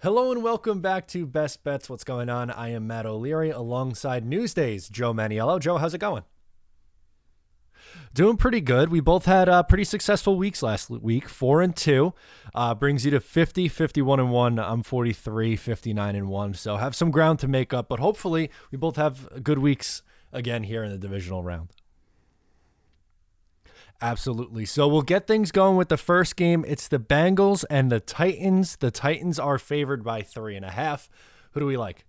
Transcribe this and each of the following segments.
Hello and welcome back to Best Bets. What's going on? I am Matt O'Leary alongside Newsday's Joe Manniello. Joe, how's it going? Doing pretty good. We both had pretty successful weeks last week. 4-2 brings you to 50, 51-1. I'm 43, 59-1. So have some ground to make up, but hopefully we both have good weeks again here in the divisional round. Absolutely. So we'll get things going with the first game. It's the Bengals and the Titans. The Titans are favored by 3.5. Who do we like?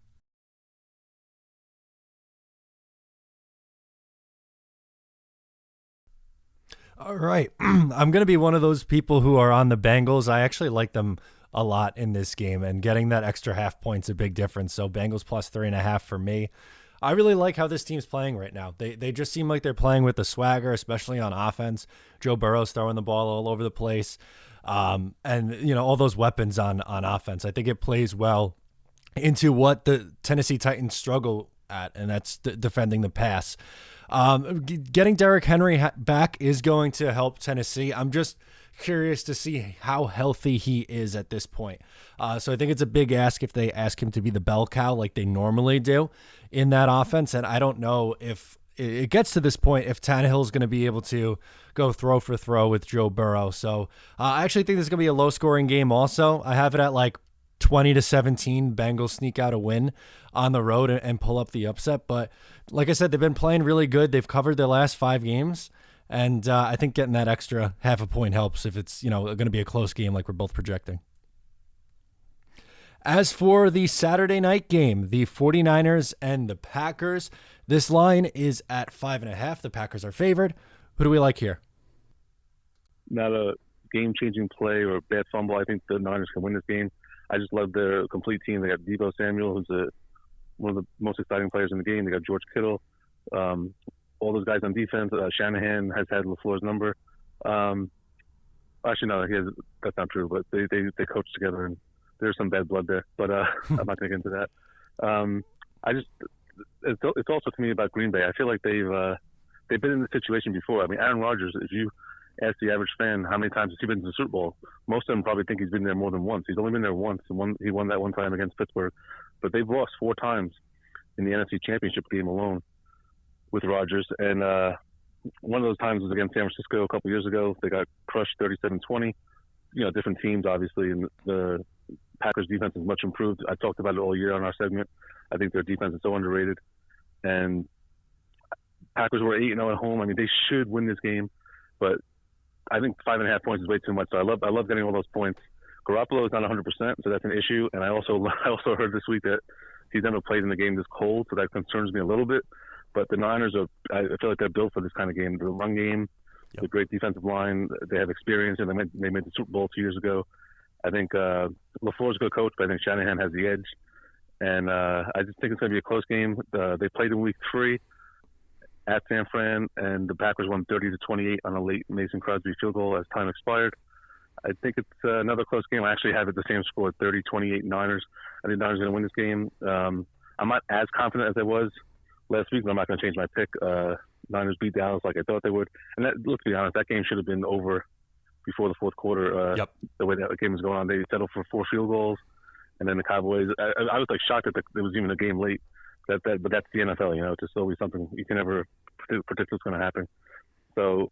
All right. I'm going to be one of those people who are on the Bengals. I actually like them a lot in this game, and getting that extra half point's a big difference. So Bengals plus 3.5 for me. I really like how this team's playing right now. They just seem like they're playing with the swagger, especially on offense. Joe Burrow's throwing the ball all over the place. And, you know, all those weapons on offense. I think it plays well into what the Tennessee Titans struggle at, and that's defending the pass. Getting Derrick Henry back is going to help Tennessee. I'm just curious to see how healthy he is at this point. So I think it's a big ask if they ask him to be the bell cow like they normally do in that offense. And I don't know if it gets to this point if Tannehill is going to be able to go throw for throw with Joe Burrow. So I actually think this is going to be a low scoring game also. I have it at like 20-17. Bengals sneak out a win on the road and pull up the upset. But like I said, they've been playing really good. They've covered their last 5 games. And I think getting that extra half a point helps if it's, going to be a close game like we're both projecting. As for the Saturday night game, the 49ers and the Packers, this line is at 5.5. The Packers are favored. Who do we like here? Not a game-changing play or a bad fumble. I think the Niners can win this game. I just love their complete team. They got Deebo Samuel, who's one of the most exciting players in the game. They got George Kittle. All those guys on defense. Shanahan has had LaFleur's number. Actually, no, that's not true. But they coach together, and there's some bad blood there. But I'm not going to get into that. It's also to me about Green Bay. I feel like they've been in this situation before. I mean, Aaron Rodgers. If you ask the average fan how many times has he been to the Super Bowl, most of them probably think he's been there more than once. He's only been there once. He won that one time against Pittsburgh, but they've lost 4 times in the NFC Championship game alone with Rodgers. And one of those times was against San Francisco a couple years ago. They got crushed 37-20. Different teams, obviously, and the Packers' defense is much improved. I talked about it all year on our segment. I think their defense is so underrated. And Packers were 8-0 at home. I mean, they should win this game, but I think 5.5 points is way too much. So I love getting all those points. Garoppolo is not 100%, so that's an issue. And I also heard this week that he's never played in the game this cold, so that concerns me a little bit. But the Niners I feel like they're built for this kind of game. The run game, the great defensive line, they have experience, and they made the Super Bowl 2 years ago. I think LaFleur's a good coach, but I think Shanahan has the edge. And I just think it's going to be a close game. They played in week 3 at San Fran, and the Packers won 30-28 on a late Mason Crosby field goal as time expired. I think it's another close game. I actually have it the same score, 30-28 Niners. I think Niners are going to win this game. I'm not as confident as I was last week, but I'm not going to change my pick. Niners beat Dallas like I thought they would. And let's be honest, that game should have been over before the fourth quarter. The way that game was going on, they settled for 4 field goals. And then the Cowboys, I was like shocked that there was even a game late. But that's the NFL, It's just always something you can never predict what's going to happen. So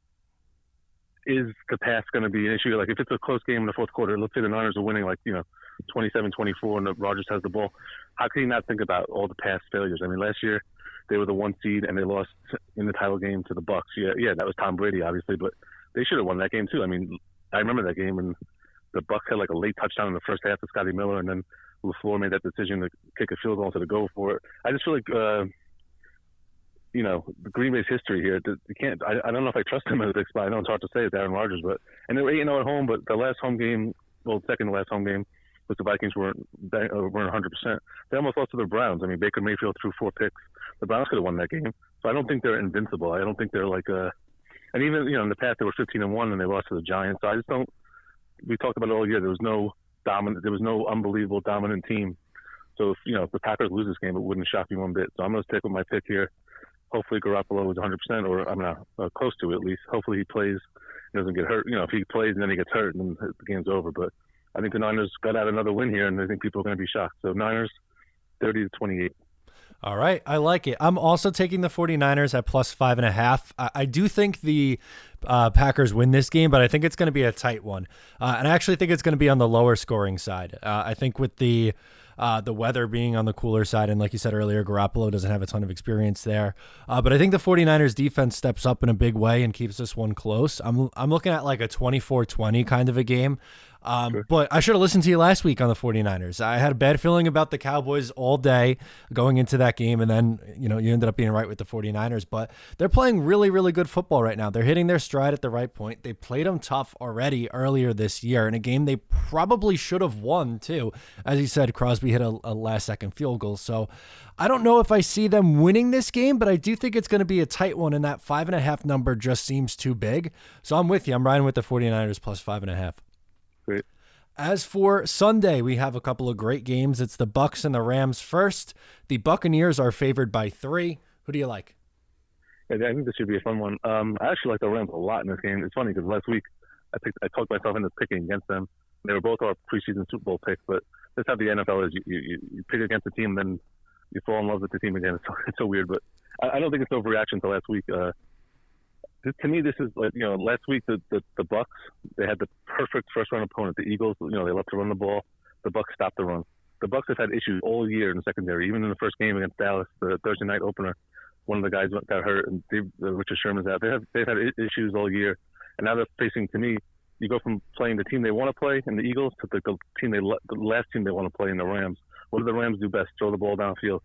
is the pass going to be an issue? Like if it's a close game in the fourth quarter, let's say the Niners are winning 27-24 and Rodgers has the ball. How can you not think about all the past failures? I mean, last year they were the 1 seed and they lost in the title game to the Bucs. Yeah, that was Tom Brady, obviously, but they should have won that game too. I mean, I remember that game and the Bucs had like a late touchdown in the first half of Scotty Miller, and then LaFleur made that decision to kick a field goal instead of go for it. I just feel like, the Green Bay's history here, you can't. I don't know if I trust him as a big spot. I know it's hard to say with Aaron Rodgers, and they were 8-0 at home, but the last home game, second to last home game, was the Vikings weren't 100%. They almost lost to the Browns. I mean, Baker Mayfield threw 4 picks. The Browns could have won that game. So I don't think they're invincible. I don't think they're like and even in the past they were 15-1 and they lost to the Giants. So I just don't. We talked about it all year. There was no unbelievable dominant team. So if the Packers lose this game, it wouldn't shock me one bit. So I'm going to stick with my pick here. Hopefully Garoppolo is 100%, or I'm not close to it at least. Hopefully he plays, and doesn't get hurt. If he plays and then he gets hurt, then the game's over. But I think the Niners got out another win here, and I think people are going to be shocked. So Niners, 30-28. All right, I like it. I'm also taking the 49ers at plus 5.5. I do think the Packers win this game, but I think it's going to be a tight one. And I actually think it's going to be on the lower scoring side. I think with the weather being on the cooler side, and like you said earlier, Garoppolo doesn't have a ton of experience there. But I think the 49ers defense steps up in a big way and keeps this one close. I'm looking at like a 24-20 kind of a game. Sure. But I should have listened to you last week on the 49ers. I had a bad feeling about the Cowboys all day going into that game, and then you ended up being right with the 49ers. But they're playing really, really good football right now. They're hitting their stride at the right point. They played them tough already earlier this year in a game they probably should have won too. As you said, Crosby hit a last-second field goal. So I don't know if I see them winning this game, but I do think it's going to be a tight one, and that 5.5 number just seems too big. So I'm with you. I'm riding with the 49ers plus 5.5. Great. As for Sunday, we have a couple of great games. It's the Bucs and the Rams first. The Buccaneers are favored by 3. Who do you like? Yeah, I think this should be a fun one. I actually like the Rams a lot in this game. It's funny because last week I talked myself into picking against them. They were both our preseason Super Bowl picks, but that's how the NFL is. You pick against a team, then you fall in love with the team again. It's so weird, but I don't think it's overreaction to last week. To me, this is like, last week the Bucs, they had the perfect first round opponent, the Eagles. They love to run the ball. The Bucs stopped the run. The Bucs have had issues all year in the secondary, even in the first game against Dallas, the Thursday night opener. One of the guys got hurt, and Richard Sherman's out. They've had issues all year, and now they're facing. To me, you go from playing the team they want to play in the Eagles to the last team they want to play in the Rams. What do the Rams do best? Throw the ball downfield.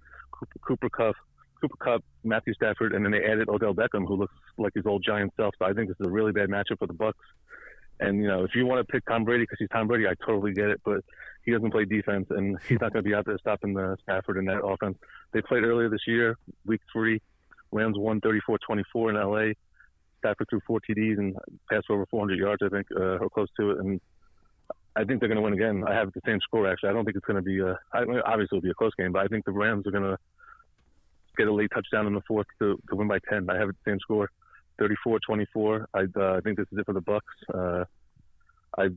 Cooper Kupp, Matthew Stafford, and then they added Odell Beckham, who looks like his old Giant self. So I think this is a really bad matchup for the Bucs. And if you want to pick Tom Brady because he's Tom Brady, I totally get it. But he doesn't play defense, and he's not going to be out there stopping the Stafford in that offense. They played earlier this year, week 3. Rams won 34-24 in LA. Stafford threw 4 TDs and passed for over 400 yards, I think, or close to it. And I think they're going to win again. I have the same score, actually. I don't think it's going to be obviously it'll be a close game, but I think the Rams are going to get a late touchdown in the fourth to win by 10. I have the same score, 34-24. I think this is it for the Bucs. I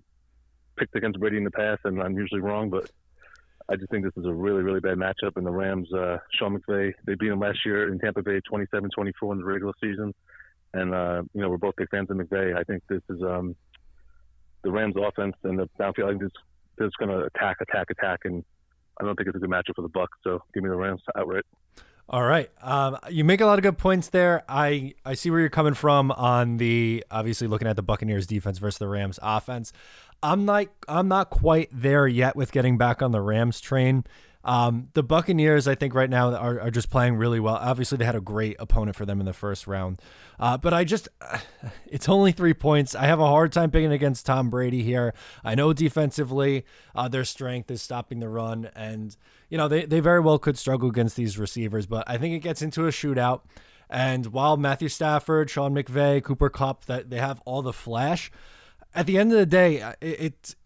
picked against Brady in the past, and I'm usually wrong, but I just think this is a really, really bad matchup. And the Rams, Sean McVay, they beat them last year in Tampa Bay 27-24 in the regular season. And, we're both big fans of McVay. I think this is the Rams offense and the downfield. I think they're just going to attack. And I don't think it's a good matchup for the Bucs. So give me the Rams outright. All right. You make a lot of good points there. I see where you're coming from on the obviously looking at the Buccaneers defense versus the Rams offense. I'm not quite there yet with getting back on the Rams train. The Buccaneers, I think right now are just playing really well. Obviously they had a great opponent for them in the first round. But it's only 3 points. I have a hard time picking against Tom Brady here. I know defensively, their strength is stopping the run, and they very well could struggle against these receivers, but I think it gets into a shootout. And while Matthew Stafford, Sean McVay, Cooper Kupp, that they have all the flash, at the end of the day,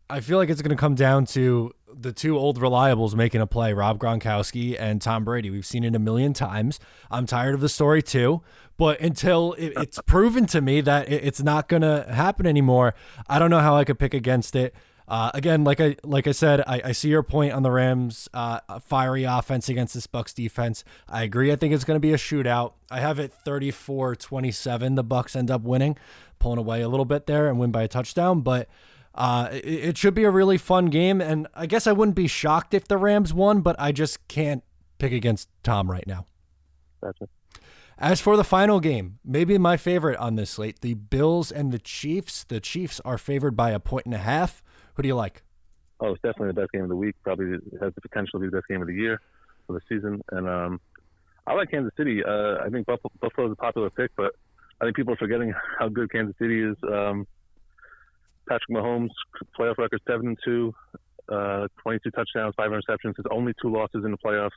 I feel like it's going to come down to the 2 old reliables making a play, Rob Gronkowski and Tom Brady. We've seen it a million times. I'm tired of the story too, but until it's proven to me that it's not going to happen anymore, I don't know how I could pick against it. Again, like I said, I see your point on the Rams' fiery offense against this Bucs defense. I agree. I think it's going to be a shootout. I have it 34-27. The Bucs end up winning, pulling away a little bit there and win by a touchdown. But it should be a really fun game. And I guess I wouldn't be shocked if the Rams won, but I just can't pick against Tom right now. Gotcha. As for the final game, maybe my favorite on this slate, the Bills and the Chiefs. The Chiefs are favored by 1.5. Who do you like? Oh, it's definitely the best game of the week. Probably has the potential to be the best game of the year for the season. And I like Kansas City. I think Buffalo is a popular pick, but I think people are forgetting how good Kansas City is. Patrick Mahomes, playoff record 7-2, 22 touchdowns, 5 interceptions. His only 2 losses in the playoffs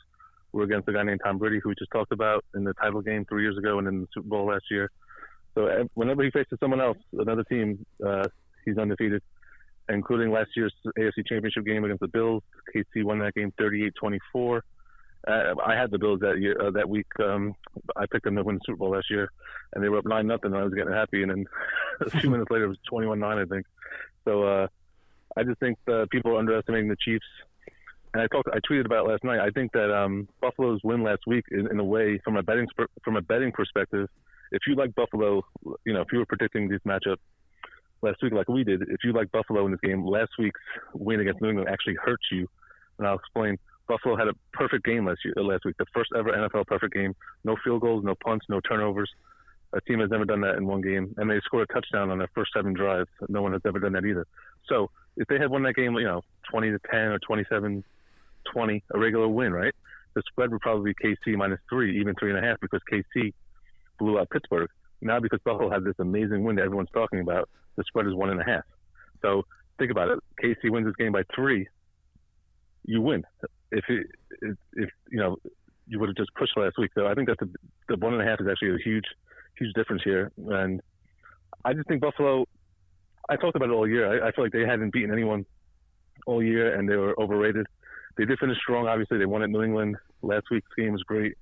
were against a guy named Tom Brady, who we just talked about in the title game 3 years ago and in the Super Bowl last year. So whenever he faces someone else, another team, he's undefeated, including last year's AFC Championship game against the Bills. KC won that game 38-24. I had the Bills that week. I picked them to win the Super Bowl last year, and they were up 9-0, and I was getting happy. And then a few minutes later, it was 21-9, I think. So I just think people are underestimating the Chiefs. And I tweeted about it last night. I think that Buffalo's win last week, in a way, from a betting perspective, if you like Buffalo, if you were predicting this matchup last week like we did, if you like Buffalo in this game, last week's win against New England actually hurt you. And I'll explain. Buffalo had a perfect game last week, the first ever NFL perfect game. No field goals, no punts, no turnovers. A team has never done that in one game, and they scored a touchdown on their first 7 drives. No one has ever done that either. So if they had won that game, 20-10 or 27-20, a regular win, right? The spread would probably be KC -3, even 3.5, because KC blew out Pittsburgh. Now, because Buffalo had this amazing win that everyone's talking about, the spread is 1.5. So think about it. KC wins this game by 3, you win. If you would have just pushed last week. So I think that the 1.5 is actually a huge difference here. And I just think Buffalo, I talked about it all year. I feel like they hadn't beaten anyone all year, and they were overrated. They did finish strong. Obviously, they won at New England. Last week's game was great.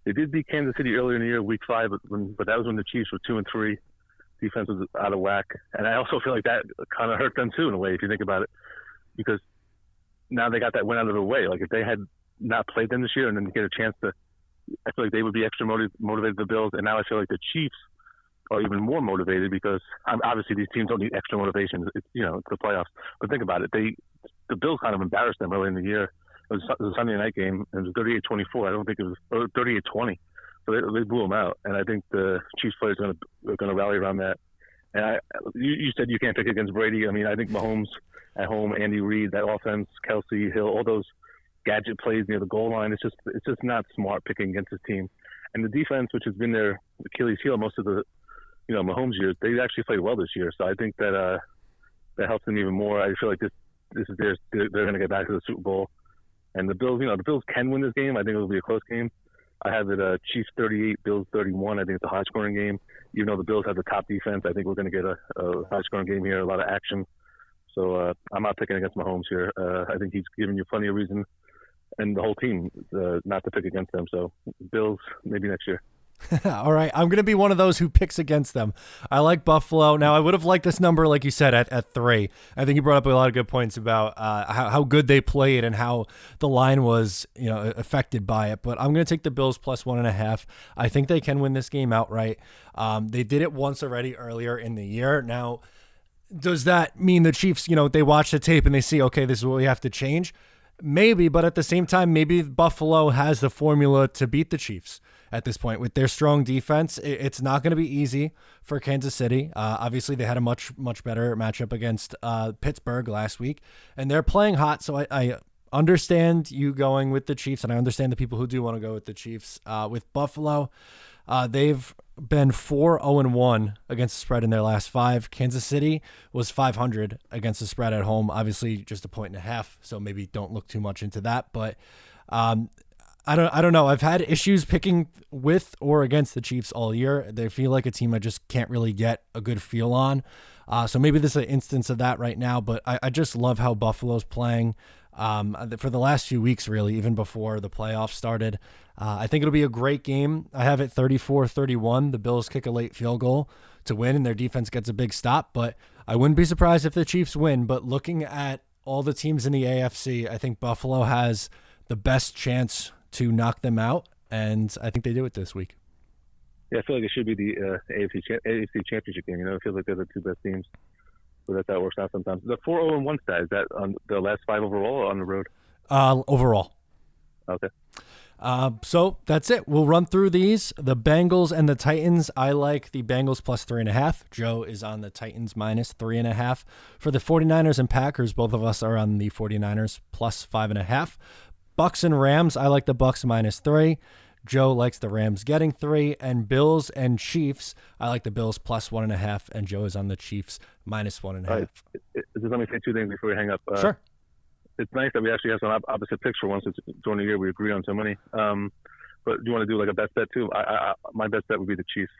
They did beat Kansas City earlier in the year, week 5, but that was when the Chiefs were 2-3. Defense was out of whack. And I also feel like that kind of hurt them too, in a way, if you think about it, because now they got that win out of the way. Like, if they had not played them this year and then get a chance to, I feel like they would be extra motivated, the Bills. And now I feel like the Chiefs are even more motivated, because obviously these teams don't need extra motivation. It's the playoffs. But think about it. The Bills kind of embarrassed them early in the year. It was a Sunday night game, and it was 38-24. I don't think it was, or 38-20. So they blew them out. And I think the Chiefs players are going to rally around that. And you said you can't pick against Brady. I mean, I think Mahomes at home, Andy Reid, that offense, Kelsey, Hill, all those gadget plays near the goal line. It's just not smart picking against this team. And the defense, which has been their Achilles heel most of the Mahomes years, they actually played well this year. So I think that helps them even more. I feel like this is they're going to get back to the Super Bowl. And the Bills, the Bills can win this game. I think it'll be a close game. I have it Chiefs 38, Bills 31. I think it's a high-scoring game. Even though the Bills have the top defense, I think we're going to get a high-scoring game here, a lot of action. So I'm not picking against Mahomes here. I think he's giving you plenty of reason, and the whole team, not to pick against them. So Bills, maybe next year. All right. I'm going to be one of those who picks against them. I like Buffalo. Now, I would have liked this number, like you said, at 3. I think you brought up a lot of good points about how good they played and how the line was, affected by it. But I'm going to take the Bills plus 1.5. I think they can win this game outright. They did it once already earlier in the year. Now, does that mean the Chiefs, they watch the tape and they see, okay, this is what we have to change? Maybe, but at the same time, maybe Buffalo has the formula to beat the Chiefs at this point. With their strong defense, it's not going to be easy for Kansas City. Obviously, they had a much better matchup against Pittsburgh last week, and they're playing hot, so I understand you going with the Chiefs, and I understand the people who do want to go with the Chiefs. With Buffalo, they've been 4-0-1 against the spread in their last 5. Kansas City was 500 against the spread at home. Obviously, just 1.5, so maybe don't look too much into that. But I don't know. I've had issues picking with or against the Chiefs all year. They feel like a team I just can't really get a good feel on. So maybe this is an instance of that right now. But I just love how Buffalo's playing. For the last few weeks, really, even before the playoffs started. I think it'll be a great game. I have it 34-31. The Bills kick a late field goal to win, and their defense gets a big stop. But I wouldn't be surprised if the Chiefs win. But looking at all the teams in the AFC, I think Buffalo has the best chance to knock them out, and I think they do it this week. Yeah, I feel like it should be the AFC Championship game. It feels like they're the 2 best teams. So that's how it works out sometimes. The 4-0-1 stat, is that on the last 5 overall or on the road? Overall. Okay. So that's it. We'll run through these. The Bengals and the Titans. I like the Bengals plus 3.5. Joe is on the Titans minus 3.5. For the 49ers and Packers, both of us are on the 49ers plus 5.5. Bucks and Rams, I like the Bucks minus 3. Joe likes the Rams getting 3. And Bills and Chiefs, I like the Bills plus 1.5. And Joe is on the Chiefs minus 1.5. Right. Just let me say 2 things before we hang up. Sure. It's nice that we actually have some opposite picks for once. During the year we agree on so many. But do you want to do like a best bet too? My best bet would be the Chiefs.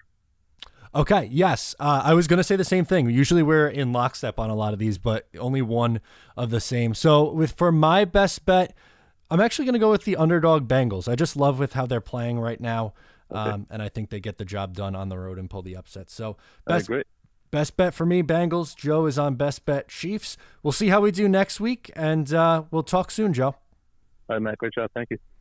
Okay, yes. I was going to say the same thing. Usually we're in lockstep on a lot of these, but only one of the same. So for my best bet, I'm actually going to go with the underdog Bengals. I just love with how they're playing right now, and I think they get the job done on the road and pull the upset. So Best bet for me, Bengals. Joe is on best bet Chiefs. We'll see how we do next week, and we'll talk soon, Joe. All right, Matt. Great job. Thank you.